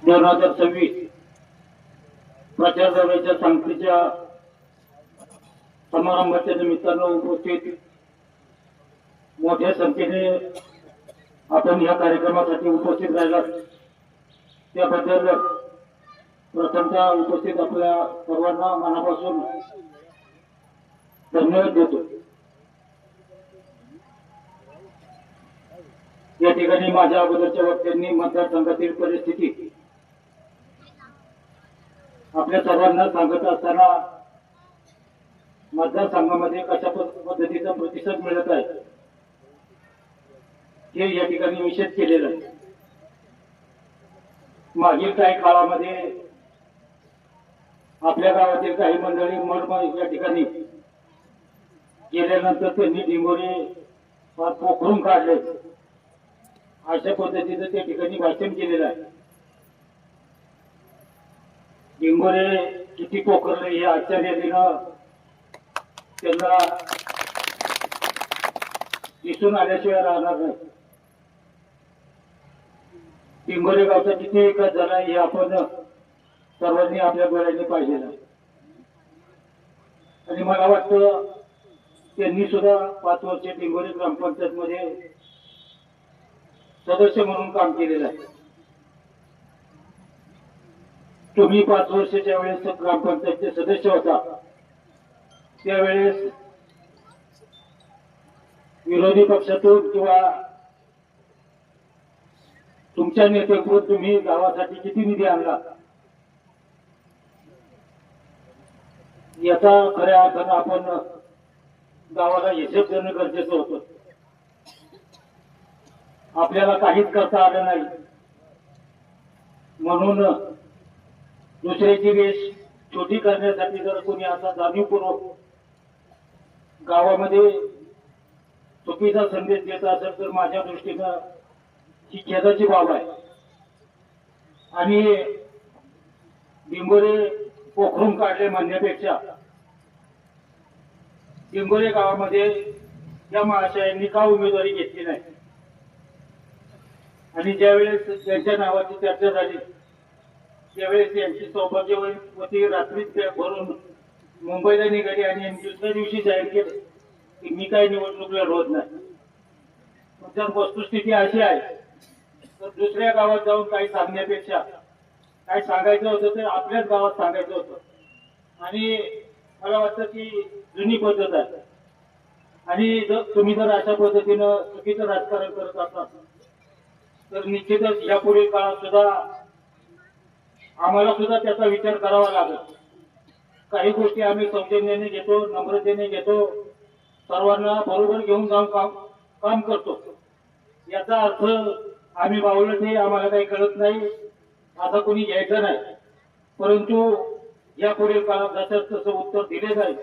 2026 प्रचार दौऱ्याच्या सांगलीच्या समारंभाच्या निमित्तानं उपस्थित मोठ्या संख्येने आपण या कार्यक्रमासाठी उपस्थित राहिलात त्याबद्दल प्रथमतः उपस्थित आपल्या सर्वांना मनापासून धन्यवाद देतो। या ठिकाणी माझ्या अगोदरच्या वक्त्यांनी मतदारसंघातील परिस्थिती आपल्या सर्वांना सांगत असताना मतदारसंघामध्ये कशा पद्धतीचा प्रतिसाद मिळत आहे हे या ठिकाणी निश्चित केलेलं आहे। मागील काही काळामध्ये आपल्या गावातील काही मंडळी मठ या ठिकाणी गेल्यानंतर त्यांनी डिंगोरे पोखरून काढले अशा पद्धतीचं त्या ठिकाणी भाषण केलेलं आहे। डिंगोरे किती पोखरले हे आश्चर्यानं त्यांना दिसून आल्याशिवाय राहणार नाही। डिंगोरे गावचा किती विकास झाला हे आपण सर्वांनी आपल्या डोळ्यांनी पाहिलेलं आहे आणि मला वाटतं त्यांनी सुद्धा 5 वर्षे डिंगोरे ग्रामपंचायत मध्ये सदस्य म्हणून काम केलेलं आहे। तुम्ही 5 वर्षाच्या वेळेस ग्रामपंचायतचे सदस्य होता त्यावेळेस विरोधी पक्षातून किंवा तुमच्या नेतृत्वात तुम्ही गावासाठी किती निधी आणला याचा खऱ्या अर्थानं आपण गावाला हिशेब देणं गरजेचं होतं। आपल्याला काहीच करता आलं नाही म्हणून दुसऱ्याची रेष छोटी करण्यासाठी जर कोणी असा जाणीवपूर्वक गावामध्ये चुकीचा संदेश देत असेल तर माझ्या दृष्टीनं ही खेदाची बाब आहे आणि डिंगोरे पोखरून काढले म्हणण्यापेक्षा डिंगोरे गावामध्ये या महाशयांनी का उमेदवारी घेतली नाही आणि ज्यावेळेस त्यांच्या नावाची चर्चा झाली त्यावेळेस यांची सौभाग्यवती रात्रीच भरून मुंबईला निघाली आणि दुसऱ्या दिवशी जाहीर केले की मी काही निवडणूक लढवत नाही। जर वस्तुस्थिती अशी आहे तर दुसऱ्या गावात जाऊन काही सांगण्यापेक्षा काय सांगायचं होतं तर आपल्याच गावात सांगायचं होतं आणि मला वाटतं की जुनी पद्धत आहे आणि तुम्ही जर अशा पद्धतीनं चुकीचं राजकारण करत असाल तर निश्चितच यापुढील काळात सुद्धा आम्हाला सुद्धा त्याचा विचार करावा लागेल। काही गोष्टी आम्ही सौजन्याने घेतो नम्रतेने घेतो सर्वांना बरोबर घेऊन जाऊन काम करतो याचा अर्थ आम्ही बावळट हे आम्हाला काही कळत नाही असं कोणी घ्यायचं नाही परंतु या पुढील काळात जसं तसं उत्तर दिले जाईल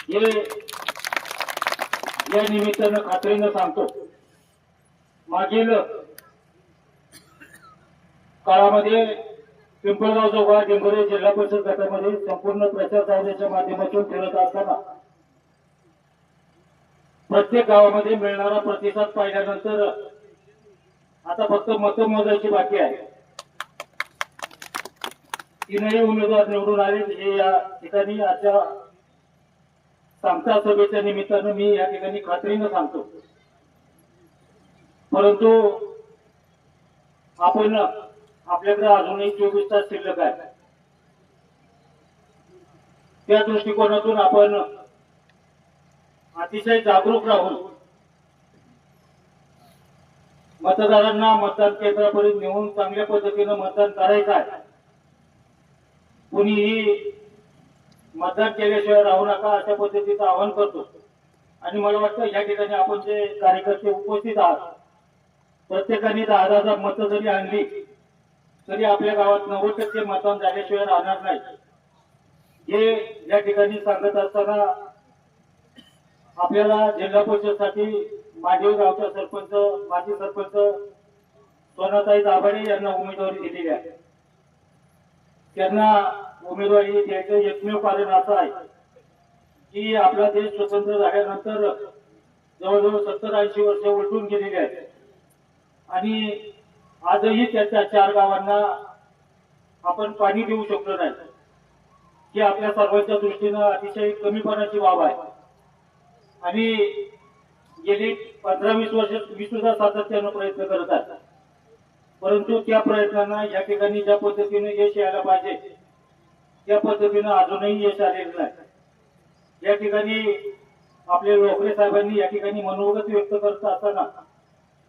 हे या निमित्तानं खात्रीनं सांगतो। मागील काळामध्ये पिंपळगाव जोगा डिंगोरे जिल्हा परिषद गटामध्ये संपूर्ण प्रचार दौऱ्याच्या माध्यमातून फिरत असताना प्रत्येक गावामध्ये मिळणारा प्रतिसाद पाहिल्यानंतर आता फक्त मतं मोजायची बाकी आहे। 3ही उमेदवार निवडून आले हे या ठिकाणी आजच्या सांगता सभेच्या निमित्तानं मी या ठिकाणी खात्रीनं सांगतो परंतु आपण आपल्याकडे अजूनही 24 तास शिल्लक आहे त्या दृष्टिकोनातून आपण अतिशय जागरूक राहून मतदारांना मतदान केंद्रापर्यंत नेऊन चांगल्या पद्धतीनं मतदान करायचं आहे। कुणीही मतदान केल्याशिवाय राहू नका अशा पद्धतीचं आवाहन करतो आणि मला वाटतं या ठिकाणी आपण जे कार्यकर्ते उपस्थित आहात प्रत्येकाने 10,000 मतं जरी आणली तरी आपल्या गावात 90% मतदान झाल्याशिवाय राहणार नाही हे या ठिकाणी सांगत असताना आपल्याला जिल्हा परिषदसाठी मांडवी गावचा सरपंच माजी सरपंच सोनाताई दाभाडे यांना उमेदवारी दिलेली आहे। त्यांना उमेदवारी द्यायचं एकमेव कारण असं आहे की आपला देश स्वतंत्र झाल्यानंतर जवळजवळ 70-80 वर्ष उलटून गेलेली आहेत आणि आजही त्याच्या 4 गावांना आपण पाणी देऊ शकलो नाही, ही आपल्या सर्वांच्या दृष्टीनं अतिशय कमीपणाची बाब आहे. आणि गेली 15-20 वर्ष मी सुद्धा सातत्यानं प्रयत्न करत आहे, परंतु त्या प्रयत्नांना या ठिकाणी ज्या पद्धतीने यश यायला पाहिजे त्या पद्धतीनं अजूनही यश आलेलं नाही. या ठिकाणी आपले लोकरे साहेबांनी या ठिकाणी मनोगत व्यक्त करत असताना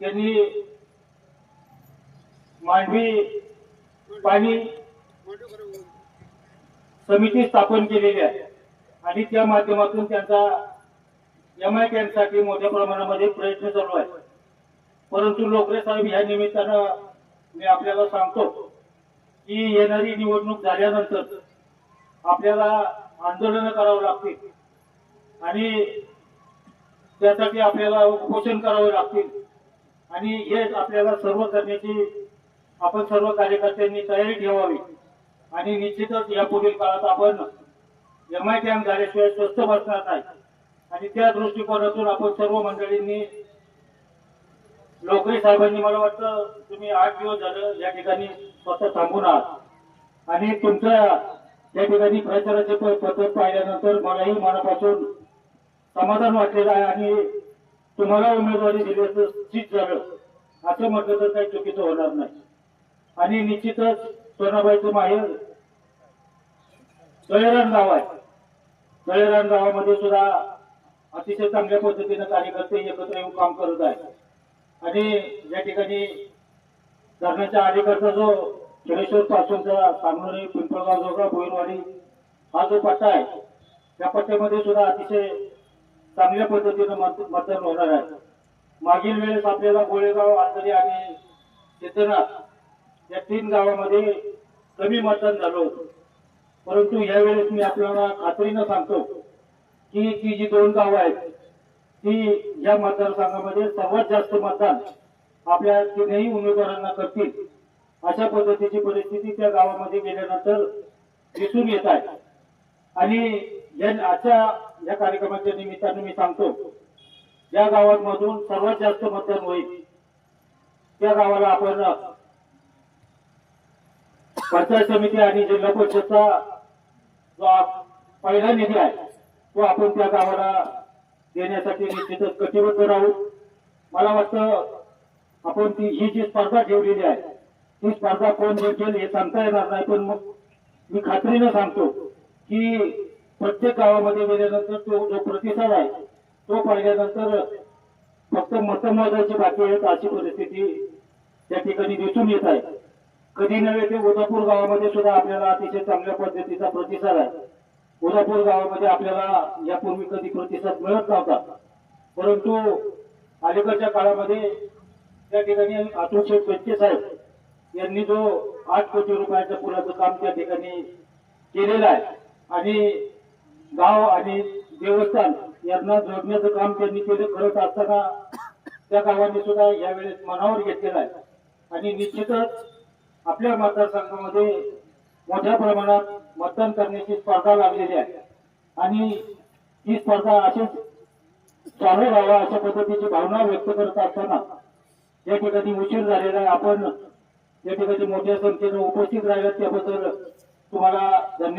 त्यांनी मांडवी पाणी समिती स्थापन केलेली आहे आणि त्या माध्यमातून त्यांचा MITM साठी मोठ्या प्रमाणामध्ये प्रयत्न चालू आहे. परंतु लोकरे साहेब या निमित्तानं मी आपल्याला सांगतो की येणारी निवडणूक झाल्यानंतर आपल्याला आंदोलन करावं लागतील आणि त्यासाठी आपल्याला उपोषण करावे लागतील आणि हे आपल्याला सर्व करण्याची आपण सर्व कार्यकर्त्यांनी तयारी ठेवावी. आणि निश्चितच यापुढील काळात आपण MITM झाल्याशिवाय स्वस्थ बसणार नाही आणि त्या दृष्टिकोनातून आपण सर्व मंडळींनी लोकरे साहेबांनी मला वाटतं तुम्ही 8 दिवस झालं या ठिकाणी स्वतः थांबून आहात आणि तुमच्या या ठिकाणी प्रचाराचे पद्धत पाहिल्यानंतर मलाही मनापासून समाधान वाटलेलं आहे आणि तुम्हाला उमेदवारी दिल्याचं चित झालं असं म्हटलं तर काही चुकीचं होणार नाही. आणि निश्चितच सोनाबाईचं माहेर तळेरान गाव आहे. तळेरान गावामध्ये सुद्धा अतिशय चांगल्या पद्धतीने कार्यकर्ते एकत्र येऊन काम करत आहेत आणि या ठिकाणी धरणाच्या अलीकडचा जो खेडेश्वर पासूनचा सांगोली पिंपळगाव जोगा बोईरवाडी हा जो पट्टा आहे त्या पट्ट्यामध्ये सुद्धा अतिशय चांगल्या पद्धतीने मतदान होणार आहे. मागील वेळेस आपल्याला गोळेगाव आंतरी आणि सिद्धनाथ या 3 गावामध्ये कमी मतदान झालं होतं, परंतु यावेळेस मी आपल्याला खात्रीनं सांगतो की ती जी 2 गावं आहेत ती या मतदारसंघामध्ये सर्वात जास्त मतदान आपल्या 3ही उमेदवारांना करतील अशा पद्धतीची परिस्थिती त्या गावामध्ये गेल्यानंतर दिसून येत आहे. आणि आजच्या या कार्यक्रमाच्या निमित्ताने मी सांगतो ज्या गावांमधून सर्वात जास्त मतदान होईल त्या गावाला आपण पंचायत समिती आणि जिल्हा परिषदचा जो पहिला निधी आहे तो आपण त्या गावाला देण्यासाठी निश्चितच कटिबद्ध राहू. मला वाटतं आपण ही जी स्पर्धा ठेवलेली आहे ती स्पर्धा कोण जिंकेल हे सांगता येणार नाही, पण मग मी खात्रीनं सांगतो की प्रत्येक गावामध्ये गेल्यानंतर तो जो प्रतिसाद आहे तो पाहिल्यानंतर फक्त मतमोजायची बाकी आहेत अशी परिस्थिती त्या ठिकाणी दिसून येत आहे. कधी नव्हे ते उदापूर गावामध्ये सुद्धा आपल्याला अतिशय चांगल्या पद्धतीचा प्रतिसाद आहे. उदापूर गावामध्ये आपल्याला यापूर्वी कधी प्रतिसाद मिळत नव्हता, परंतु अलीकडच्या काळामध्ये त्या ठिकाणी अतुल शेठ बेच्चे साहेब यांनी जो 8 कोटी रुपयाच्या पुलाचं काम त्या ठिकाणी केलेलं आहे आणि गाव आणि देवस्थान यांना जोडण्याचं काम त्यांनी केलं करत असताना त्या गावांनी सुद्धा यावेळेस मनावर घेतलेलं आहे. आणि निश्चितच आपल्या मतदारसंघामध्ये मोठ्या प्रमाणात मतदान करण्याची स्पर्धा लागलेली आहे आणि ही स्पर्धा अशीच चालू राहावा अशा पद्धतीची भावना व्यक्त करत असताना या ठिकाणी उशीर झालेला आहे. आपण या ठिकाणी मोठ्या संख्येने उपस्थित राहिलात त्याबद्दल तुम्हाला धन्यवाद.